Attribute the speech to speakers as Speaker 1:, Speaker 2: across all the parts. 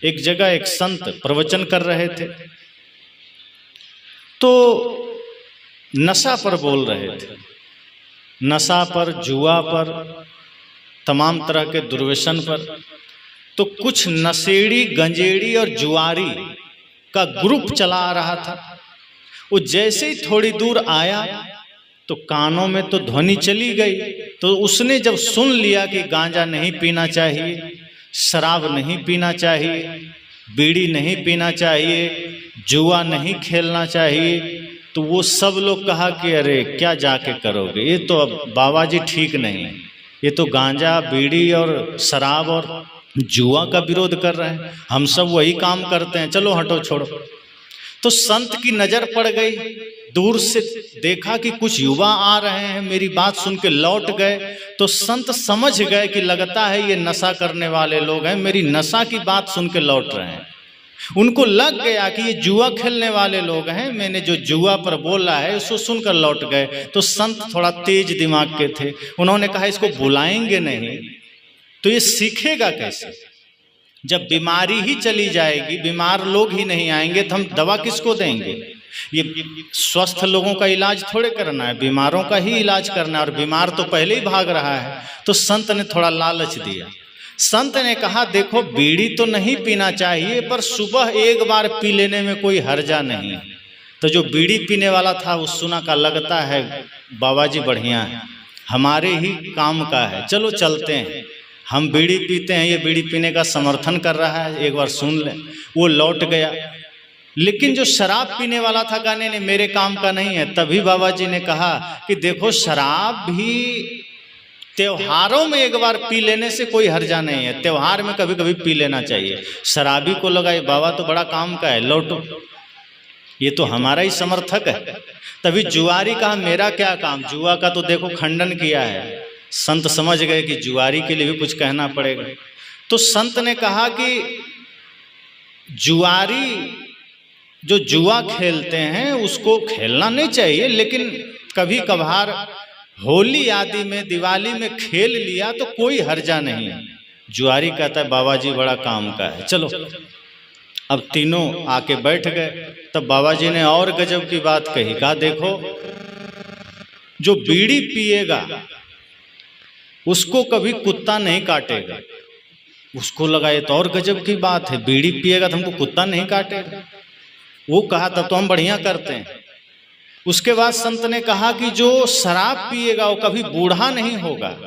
Speaker 1: एक जगह एक संत प्रवचन कर रहे थे, तो नशा पर बोल रहे थे, नशा पर, जुआ पर, तमाम तरह के दुर्व्यसन पर। तो कुछ नशेड़ी, गंजेड़ी और जुआरी का ग्रुप चला आ रहा था। वो जैसे ही थोड़ी दूर आया तो कानों में तो ध्वनि चली गई। तो उसने जब सुन लिया कि गांजा नहीं पीना चाहिए, शराब नहीं पीना चाहिए, बीड़ी नहीं पीना चाहिए, जुआ नहीं खेलना चाहिए, तो वो सब लोग कहा कि अरे क्या जाके करोगे, ये तो अब बाबा जी ठीक नहीं है, ये तो गांजा, बीड़ी और शराब और जुआ का विरोध कर रहे हैं, हम सब वही काम करते हैं, चलो हटो छोड़ो। तो संत की नजर पड़ गई, दूर से देखा कि कुछ युवा आ रहे हैं, मेरी बात सुन के लौट गए। तो संत समझ गए कि लगता है ये नशा करने वाले लोग हैं, मेरी नशा की बात सुन के लौट रहे हैं। उनको लग गया कि ये जुआ खेलने वाले लोग हैं, मैंने जो जुआ पर बोला है उसको सुनकर लौट गए। तो संत थोड़ा तेज दिमाग के थे, उन्होंने कहा इसको बुलाएंगे नहीं तो ये सीखेगा कैसे, जब बीमारी ही चली जाएगी, बीमार लोग ही नहीं आएंगे तो हम दवा किसको देंगे। ये स्वस्थ लोगों का इलाज थोड़े करना है, बीमारों का ही इलाज करना है, और बीमार तो पहले ही भाग रहा है। तो संत ने थोड़ा लालच दिया। संत ने कहा देखो बीड़ी तो नहीं पीना चाहिए, पर सुबह एक बार पी लेने में कोई हर्जा नहीं। तो जो बीड़ी पीने वाला था उस सुना का लगता है बाबा जी बढ़िया है, हमारे ही काम का है, चलो चलते हैं, हम बीड़ी पीते हैं, ये बीड़ी पीने का समर्थन कर रहा है, एक बार सुन लें। वो लौट गया। लेकिन जो शराब पीने वाला था गाने ने मेरे काम का नहीं है। तभी बाबा जी ने कहा कि देखो शराब भी त्योहारों में एक बार पी लेने से कोई हर्जा नहीं है, त्योहार में कभी कभी पी लेना चाहिए। शराबी को लगा ये बाबा तो बड़ा काम का है, लौटो, ये तो हमारा ही समर्थक है। तभी जुआरी कहा मेरा क्या काम, जुआ का तो देखो खंडन किया है। संत समझ गए कि जुआरी के लिए भी कुछ कहना पड़ेगा। तो संत ने कहा कि जुआरी जो जुआ खेलते हैं उसको खेलना नहीं चाहिए, लेकिन कभी कभार होली आदि में, दिवाली में खेल लिया तो कोई हर्जा नहीं है। जुआरी कहता है बाबा जी बड़ा काम का है, चलो। अब तीनों आके बैठ गए। तब बाबा जी ने और गजब की बात कही, कहा देखो जो बीड़ी पिएगा उसको कभी कुत्ता नहीं काटेगा। उसको लगा ये तो और गजब की बात है, बीड़ी पिएगा तो हमको कुत्ता नहीं काटेगा। वो कहा तब तो हम बढ़िया करते हैं। उसके बाद संत ने कहा कि जो शराब पिएगा वो कभी बूढ़ा नहीं होगा।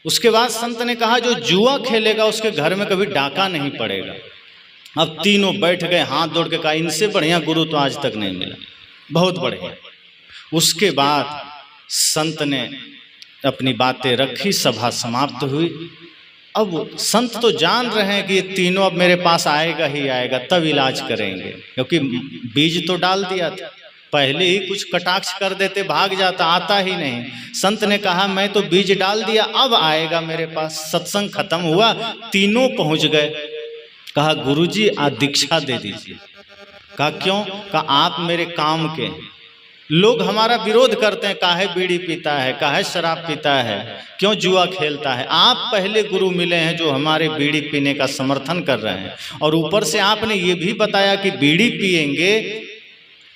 Speaker 1: उसके बाद संत ने कहा जो जुआ खेलेगा उसके घर में कभी डाका नहीं पड़ेगा। अब तीनों बैठ गए, हाथ जोड़ के कहा इनसे बढ़िया गुरु तो आज तक नहीं मिला, बहुत बढ़िया। उसके बाद संत ने अपनी बातें रखी, सभा समाप्त हुई। अब संत तो जान रहे हैं कि ये तीनों अब मेरे पास आएगा ही आएगा, तब इलाज करेंगे, क्योंकि बीज तो डाल दिया था, पहले ही कुछ कटाक्ष कर देते भाग जाता, आता ही नहीं। संत ने कहा मैं तो बीज डाल दिया, अब आएगा मेरे पास। सत्संग खत्म हुआ, तीनों पहुंच गए। कहा गुरुजी आज दीक्षा दे दीजिए। कहा क्यों? कहा आप मेरे काम के, लोग हमारा विरोध करते हैं, काहे बीड़ी पीता है, काहे शराब पीता है, क्यों जुआ खेलता है। आप पहले गुरु मिले हैं जो हमारे बीड़ी पीने का समर्थन कर रहे हैं, और ऊपर से आपने ये भी बताया कि बीड़ी पिएंगे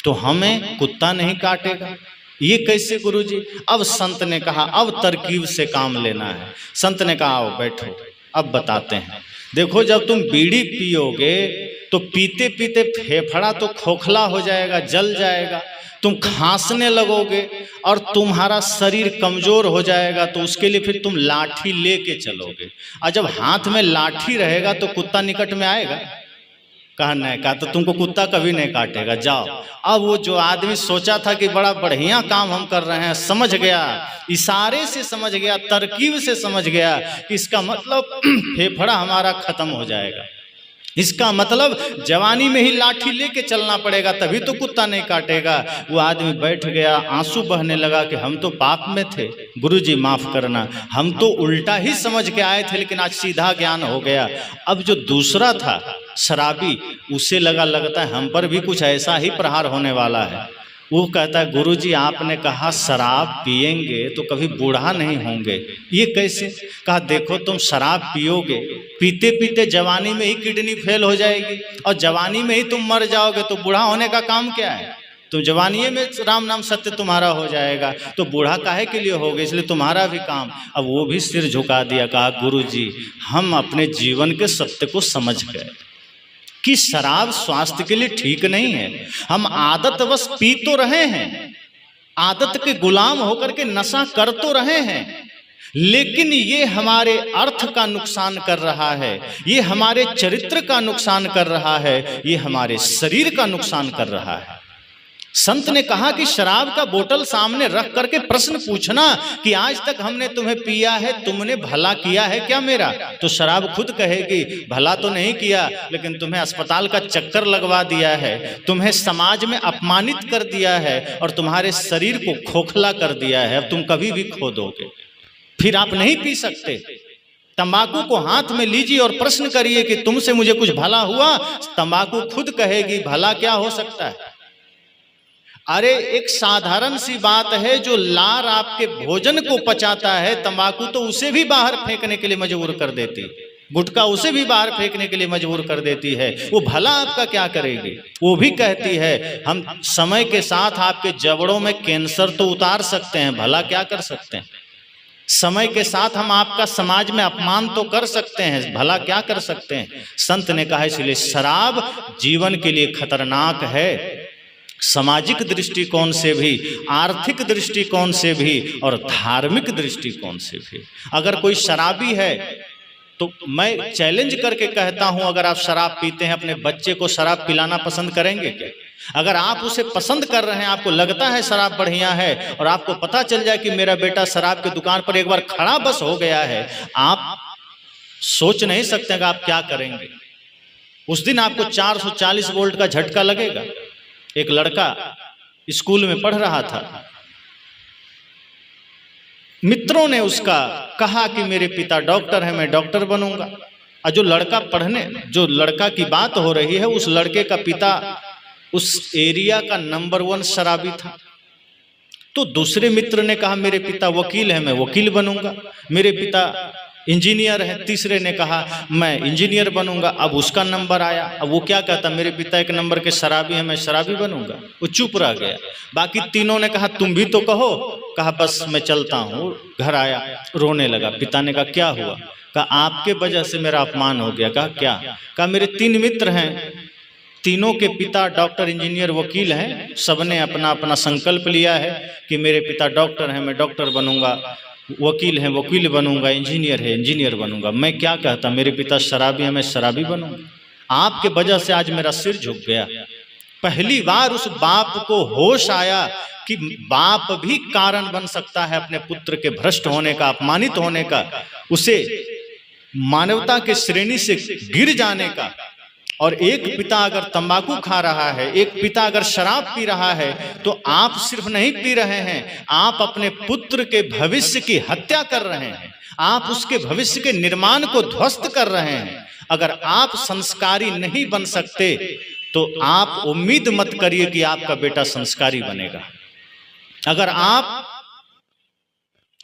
Speaker 1: तो हमें कुत्ता नहीं काटेगा। ये कैसे गुरुजी? अब संत ने कहा अब तरकीब से काम लेना है। संत ने कहा आओ बैठो, अब बताते हैं। देखो जब तुम बीड़ी पियोगे तो पीते पीते फेफड़ा तो खोखला हो जाएगा, जल जाएगा, तुम खांसने लगोगे और तुम्हारा शरीर कमजोर हो जाएगा। तो उसके लिए फिर तुम लाठी लेके चलोगे, और जब हाथ में लाठी रहेगा तो कुत्ता निकट में आएगा? कहा नहीं। कहा तो तुमको कुत्ता कभी नहीं काटेगा, जाओ। अब वो जो आदमी सोचा था कि बड़ा बढ़िया काम हम कर रहे हैं, समझ गया, इशारे से समझ गया, तरकीब से समझ गया कि इसका मतलब फेफड़ा हमारा खत्म हो जाएगा, इसका मतलब जवानी में ही लाठी लेके चलना पड़ेगा, तभी तो कुत्ता नहीं काटेगा। वो आदमी बैठ गया, आंसू बहने लगा कि हम तो पाप में थे, गुरुजी माफ करना, हम तो उल्टा ही समझ के आए थे, लेकिन आज सीधा ज्ञान हो गया। अब जो दूसरा था शराबी, उसे लगता है हम पर भी कुछ ऐसा ही प्रहार होने वाला है। वो कहता है गुरुजी आपने कहा शराब पिएंगे तो कभी बूढ़ा नहीं होंगे, ये कैसे? कहा देखो तुम शराब पियोगे, पीते पीते जवानी में ही किडनी फेल हो जाएगी और जवानी में ही तुम मर जाओगे, तो बूढ़ा होने का काम क्या है? तुम जवानी में राम नाम सत्य तुम्हारा हो जाएगा, तो बूढ़ा काहे के लिए होगे? इसलिए तुम्हारा भी काम। अब वो भी सिर झुका दिया, कहा गुरुजी हम अपने जीवन के सत्य को समझ गए कि शराब स्वास्थ्य के लिए ठीक नहीं है। हम आदतवश पी तो रहे हैं, आदत के गुलाम होकर के नशा कर तो रहे हैं, लेकिन ये हमारे अर्थ का नुकसान कर रहा है, ये हमारे चरित्र का नुकसान कर रहा है, ये हमारे शरीर का नुकसान कर रहा है। संत ने कहा कि शराब का बोतल सामने रख करके प्रश्न पूछना कि आज तक हमने तुम्हें पिया है, तुमने भला किया है क्या मेरा? तो शराब खुद कहेगी भला तो नहीं किया, लेकिन तुम्हें अस्पताल का चक्कर लगवा दिया है, तुम्हें समाज में अपमानित कर दिया है और तुम्हारे शरीर को खोखला कर दिया है, अब तुम कभी भी खो दोगे, फिर आप नहीं पी सकते। तंबाकू को हाथ में लीजिए और प्रश्न करिए कि तुमसे मुझे कुछ भला हुआ? तंबाकू खुद कहेगी भला क्या हो सकता है? अरे एक साधारण सी बात है, जो लार आपके भोजन को पचाता है, तंबाकू तो उसे भी बाहर फेंकने के लिए मजबूर कर देती, गुटखा उसे भी बाहर फेंकने के लिए मजबूर कर देती है, वो भला आपका क्या करेगी? वो भी कहती है हम समय के साथ आपके जबड़ों में कैंसर तो उतार सकते हैं, भला क्या कर सकते हैं? समय के साथ हम आपका समाज में अपमान तो कर सकते हैं, भला क्या कर सकते हैं? संत ने कहा इसलिए शराब जीवन के लिए खतरनाक है, सामाजिक दृष्टिकोण से भी, आर्थिक दृष्टिकोण से भी और धार्मिक दृष्टिकोण से भी। अगर कोई शराबी है तो मैं चैलेंज करके कहता हूं, अगर आप शराब पीते हैं, अपने बच्चे को शराब पिलाना पसंद करेंगे क्या? अगर आप उसे पसंद कर रहे हैं, आपको लगता है शराब बढ़िया है और आपको पता चल जाए कि मेरा बेटा शराब की दुकान पर एक बार खड़ा बस हो गया है, आप सोच नहीं सकते कि आप क्या करेंगे। उस दिन आपको 440 वोल्ट का झटका लगेगा। एक लड़का स्कूल में पढ़ रहा था, मित्रों ने उसका कहा कि मेरे पिता डॉक्टर है, मैं डॉक्टर बनूंगा। और जो लड़का की बात हो रही है, उस लड़के का पिता उस एरिया का नंबर 1 शराबी था। तो दूसरे मित्र ने कहा मेरे पिता वकील है, मैं वकील बनूंगा। मेरे पिता इंजीनियर है, तीसरे ने कहा मैं इंजीनियर बनूंगा। अब उसका नंबर आया, अब वो क्या कहता, मेरे पिता 1 नंबर के शराबी है, मैं शराबी बनूंगा। वो चुप रह गया। बाकी तीनों ने कहा तुम भी तो कहो। कहा बस मैं चलता हूँ। घर आया, रोने लगा। पिता ने कहा क्या हुआ? कहा आपके वजह से मेरा अपमान हो गया। कहा क्या? कहा मेरे 3 मित्र हैं, तीनों के पिता डॉक्टर, इंजीनियर, वकील हैं। सबने अपना अपना संकल्प लिया है कि मेरे पिता डॉक्टर हैं, मैं डॉक्टर बनूंगा, वकील हैं, वकील बनूंगा, इंजीनियर है, इंजीनियर बनूंगा। मैं क्या कहता, मेरे पिता शराबी है, मैं शराबी बनूंगा। आपके वजह से आज मेरा सिर झुक गया। पहली बार उस बाप को होश आया कि बाप भी कारण बन सकता है अपने पुत्र के भ्रष्ट होने का, अपमानित होने का, उसे मानवता के श्रेणी से गिर जाने का। और एक पिता अगर तंबाकू खा रहा है, एक पिता अगर शराब पी रहा है, तो आप सिर्फ नहीं पी रहे हैं, आप अपने पुत्र के भविष्य की हत्या कर रहे हैं, आप उसके भविष्य के निर्माण को ध्वस्त कर रहे हैं। अगर आप संस्कारी नहीं बन सकते तो आप उम्मीद मत करिए कि आपका बेटा संस्कारी बनेगा। अगर आप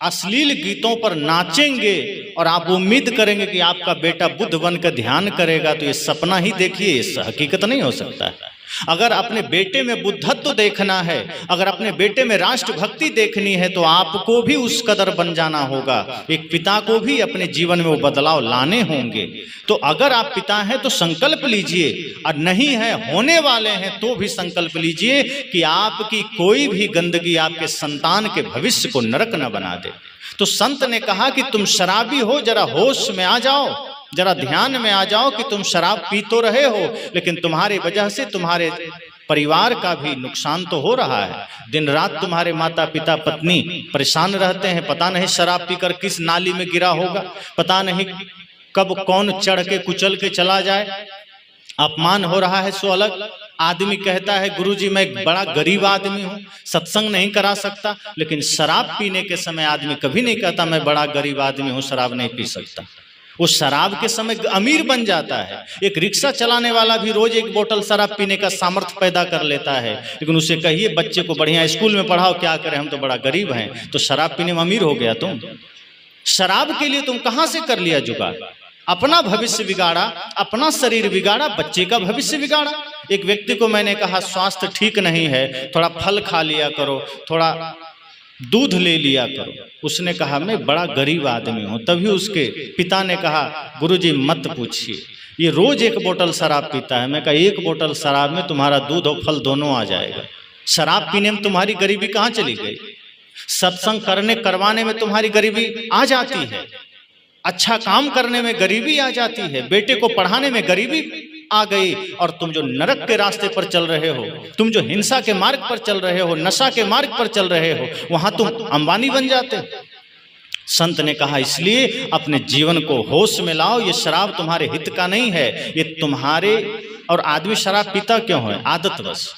Speaker 1: अश्लील गीतों पर नाचेंगे और आप उम्मीद करेंगे कि आपका बेटा बुद्ध बनकर ध्यान करेगा, तो ये सपना ही देखिए, ये हकीकत नहीं हो सकता है। अगर अपने बेटे में बुद्धत्व देखना है, अगर अपने बेटे में राष्ट्रभक्ति देखनी है, तो आपको भी उस कदर बन जाना होगा। एक पिता को भी अपने जीवन में वो बदलाव लाने होंगे। तो अगर आप पिता हैं तो संकल्प लीजिए, और नहीं है, होने वाले हैं तो भी संकल्प लीजिए कि आपकी कोई भी गंदगी आपके संतान के भविष्य को नरक न बना दे। तो संत ने कहा कि तुम शराबी हो, जरा होश में आ जाओ, जरा ध्यान में आ जाओ कि तुम शराब पी तो रहे हो, लेकिन तुम्हारी वजह से तुम्हारे परिवार का भी नुकसान तो हो रहा है। दिन रात तुम्हारे माता पिता पत्नी परेशान रहते हैं, पता नहीं शराब पीकर किस नाली में गिरा होगा, पता नहीं कब कौन चढ़ के कुचल के चला जाए। अपमान हो रहा है सो अलग। आदमी कहता है गुरुजी मैं एक बड़ा गरीब आदमी हूँ, सत्संग नहीं करा सकता, लेकिन शराब पीने के समय आदमी कभी नहीं कहता मैं बड़ा गरीब आदमी हूँ, शराब नहीं पी सकता। वो शराब के समय अमीर बन जाता है। एक रिक्शा चलाने वाला भी रोज एक बोतल शराब पीने का सामर्थ्य पैदा कर लेता है, लेकिन उसे कहिए बच्चे को बढ़िया स्कूल में पढ़ाओ, क्या करें हम तो बड़ा गरीब हैं, तो शराब पीने में अमीर हो गया तुम। शराब के लिए तुम कहां से कर लिया जुगाड़? अपना भविष्य बिगाड़ा, अपना शरीर बिगाड़ा, बच्चे का भविष्य बिगाड़ा। एक व्यक्ति को मैंने कहा स्वास्थ्य ठीक नहीं है, थोड़ा फल खा लिया करो, थोड़ा दूध ले लिया करो। उसने कहा मैं बड़ा गरीब आदमी हूं। तभी उसके पिता ने कहा गुरुजी मत पूछिए, ये रोज एक बोतल शराब पीता है। मैं कहा एक बोतल शराब में तुम्हारा दूध और फल दोनों आ जाएगा। शराब पीने में तुम्हारी गरीबी कहाँ चली गई? सत्संग करवाने में तुम्हारी गरीबी आ जाती है, अच्छा काम करने में गरीबी आ जाती है, बेटे को पढ़ाने में गरीबी आ गई, और तुम जो नरक के रास्ते पर चल रहे हो, तुम जो हिंसा के मार्ग पर चल रहे हो, नशा के मार्ग पर चल रहे हो, वहां तुम अंबानी बन जाते। संत ने कहा इसलिए अपने जीवन को होश में लाओ, ये शराब तुम्हारे हित का नहीं है, ये तुम्हारे। और आदमी शराब पीता क्यों है? आदतवश।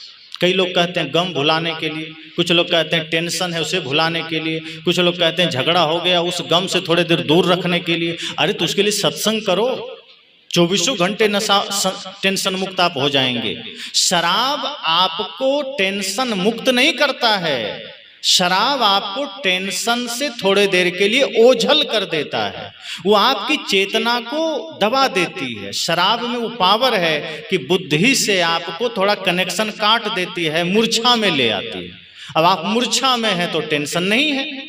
Speaker 1: कई लोग कहते हैं गम भुलाने के लिए, कुछ लोग कहते हैं टेंशन है उसे भुलाने के लिए, कुछ लोग कहते हैं झगड़ा हो गया उस गम से थोड़ी देर दूर रखने के लिए। अरे तो उसके लिए सत्संग करो, 24 घंटे नशा टेंशन मुक्त आप हो जाएंगे। शराब आपको टेंशन मुक्त नहीं करता है, शराब आपको टेंशन से थोड़े देर के लिए ओझल कर देता है, वो आपकी चेतना को दबा देती है। शराब में वो पावर है कि बुद्धि से आपको थोड़ा कनेक्शन काट देती है, मूर्छा में ले आती है। अब आप मूर्छा में हैं तो टेंशन नहीं है।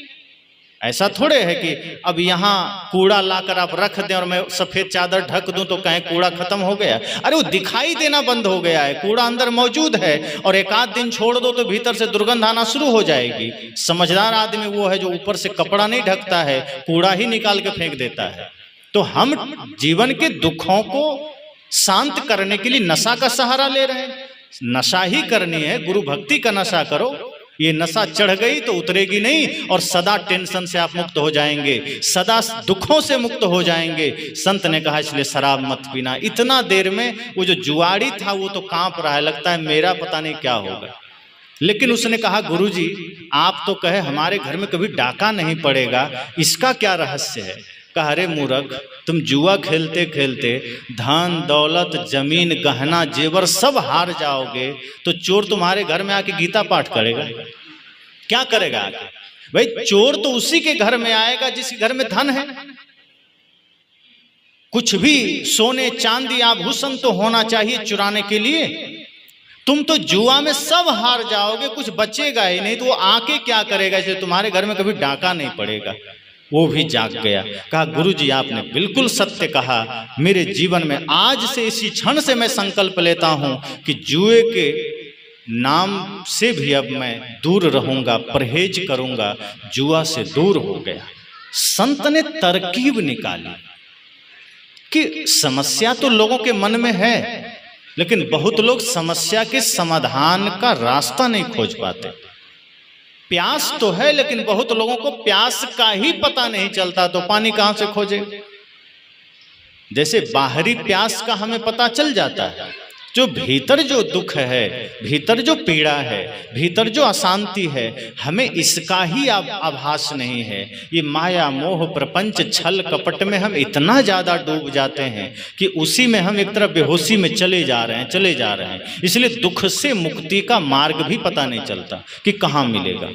Speaker 1: ऐसा थोड़े है कि अब यहाँ कूड़ा लाकर आप रख दें और मैं सफेद चादर ढक दूं तो कहें कूड़ा खत्म हो गया। अरे वो दिखाई देना बंद हो गया है, कूड़ा अंदर मौजूद है, और एक आध दिन छोड़ दो तो भीतर से दुर्गंध आना शुरू हो जाएगी। समझदार आदमी वो है जो ऊपर से कपड़ा नहीं ढकता है, कूड़ा ही निकाल के फेंक देता है। तो हम जीवन के दुखों को शांत करने के लिए नशा का सहारा ले रहे हैं। नशा ही करनी है, गुरु भक्ति का नशा करो। ये नशा चढ़ गई तो उतरेगी नहीं, और सदा टेंशन से आप मुक्त हो जाएंगे, सदा दुखों से मुक्त हो जाएंगे। संत ने कहा इसलिए शराब मत पीना। इतना देर में वो जो जुआड़ी था वो तो कांप रहा है, लगता है मेरा पता नहीं क्या होगा। लेकिन उसने कहा गुरुजी आप तो कहे हमारे घर में कभी डाका नहीं पड़ेगा, इसका क्या रहस्य है? कहा अरे मूर्ख, तुम जुआ खेलते खेलते धन दौलत जमीन गहना जेवर सब हार जाओगे तो चोर तुम्हारे घर में आके गीता पाठ करेगा? क्या करेगा आके? भाई चोर तो उसी के घर में आएगा जिसके घर में धन है। कुछ भी सोने चांदी आभूषण तो होना चाहिए चुराने के लिए। तुम तो जुआ में सब हार जाओगे, कुछ बचेगा ही नहीं, तो वो आके क्या करेगा? इसलिए तुम्हारे घर में कभी डाका नहीं पड़ेगा। वो भी जाग गया। कहा गुरुजी आपने बिल्कुल सत्य कहा, मेरे जीवन में आज से इसी क्षण से मैं संकल्प लेता हूं कि जुए के नाम से भी अब मैं दूर रहूंगा, परहेज करूंगा, जुआ से दूर हो गया। संत ने तरकीब निकाली कि समस्या तो लोगों के मन में है, लेकिन बहुत लोग समस्या के समाधान का रास्ता नहीं खोज पाते। प्यास तो है लेकिन बहुत लोगों को प्यास का ही पता नहीं चलता, तो पानी कहां से खोजे? जैसे बाहरी प्यास का हमें पता चल जाता है, जो भीतर जो दुख है, भीतर जो पीड़ा है, भीतर जो अशांति है, हमें इसका ही आभास नहीं है। ये माया मोह प्रपंच छल कपट में हम इतना ज्यादा डूब जाते हैं कि उसी में हम एक तरफ बेहोशी में चले जा रहे हैं। इसलिए दुख से मुक्ति का मार्ग भी पता नहीं चलता कि कहाँ मिलेगा।